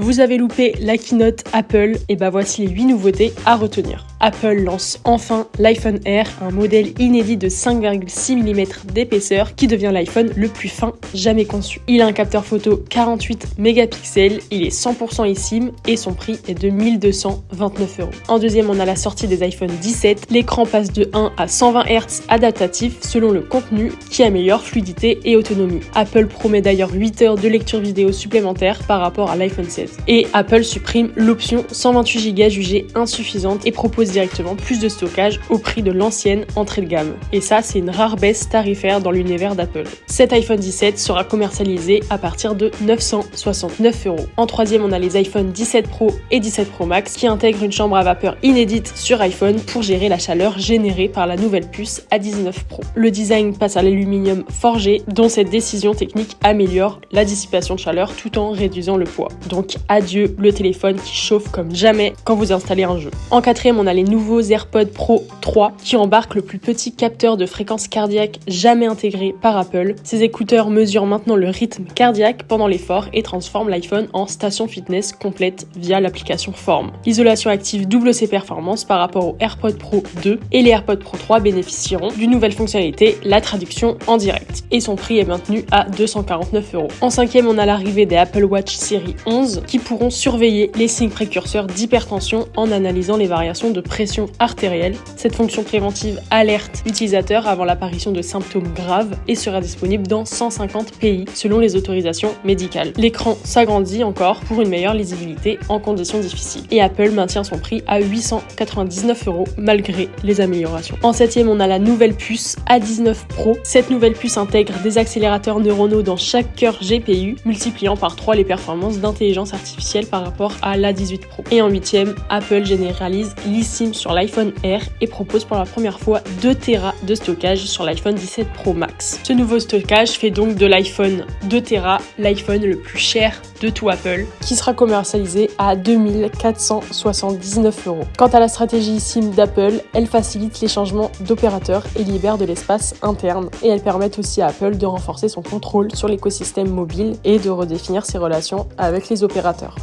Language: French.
Vous avez loupé la keynote Apple, et bah voici les 8 nouveautés à retenir. Apple lance enfin l'iPhone Air, un modèle inédit de 5,6 mm d'épaisseur qui devient l'iPhone le plus fin jamais conçu. Il a un capteur photo 48 mégapixels, il est 100% eSIM et son prix est de 1229 €. En deuxième, on a la sortie des iPhone 17. L'écran passe de 1 à 120 Hz adaptatif selon le contenu qui améliore fluidité et autonomie. Apple promet d'ailleurs 8 heures de lecture vidéo supplémentaires par rapport à l'iPhone 16. Et Apple supprime l'option 128 Go jugée insuffisante et propose directement plus de stockage au prix de l'ancienne entrée de gamme. Et ça, c'est une rare baisse tarifaire dans l'univers d'Apple. Cet iPhone 17 sera commercialisé à partir de 969 €. En troisième, on a les iPhone 17 Pro et 17 Pro Max qui intègrent une chambre à vapeur inédite sur iPhone pour gérer la chaleur générée par la nouvelle puce A19 Pro. Le design passe à l'aluminium forgé, dont cette décision technique améliore la dissipation de chaleur tout en réduisant le poids. Donc adieu le téléphone qui chauffe comme jamais quand vous installez un jeu. En quatrième, on a les nouveaux AirPods Pro 3 qui embarquent le plus petit capteur de fréquence cardiaque jamais intégré par Apple. Ces écouteurs mesurent maintenant le rythme cardiaque pendant l'effort et transforment l'iPhone en station fitness complète via l'application Form. L'isolation active double ses performances par rapport aux AirPods Pro 2 et les AirPods Pro 3 bénéficieront d'une nouvelle fonctionnalité, la traduction en direct. Et son prix est maintenu à 249 €. En cinquième, on a l'arrivée des Apple Watch Série 11 qui pourront surveiller les signes précurseurs d'hypertension en analysant les variations de pression artérielle. Cette fonction préventive alerte l'utilisateur avant l'apparition de symptômes graves et sera disponible dans 150 pays selon les autorisations médicales. L'écran s'agrandit encore pour une meilleure lisibilité en conditions difficiles. Et Apple maintient son prix à 899 € malgré les améliorations. En septième, on a la nouvelle puce A19 Pro. Cette nouvelle puce intègre des accélérateurs neuronaux dans chaque cœur GPU, multipliant par 3 les performances d'intelligence artificielle par rapport à l'A18 Pro. Et en huitième, Apple généralise l'eSIM sur l'iPhone Air et propose pour la première fois 2 Tera de stockage sur l'iPhone 17 Pro Max. Ce nouveau stockage fait donc de l'iPhone 2 Tera l'iPhone le plus cher de tout Apple, qui sera commercialisé à 2479 €. Quant à la stratégie SIM d'Apple, elle facilite les changements d'opérateurs et libère de l'espace interne. Et elle permet aussi à Apple de renforcer son contrôle sur l'écosystème mobile et de redéfinir ses relations avec les opérateurs.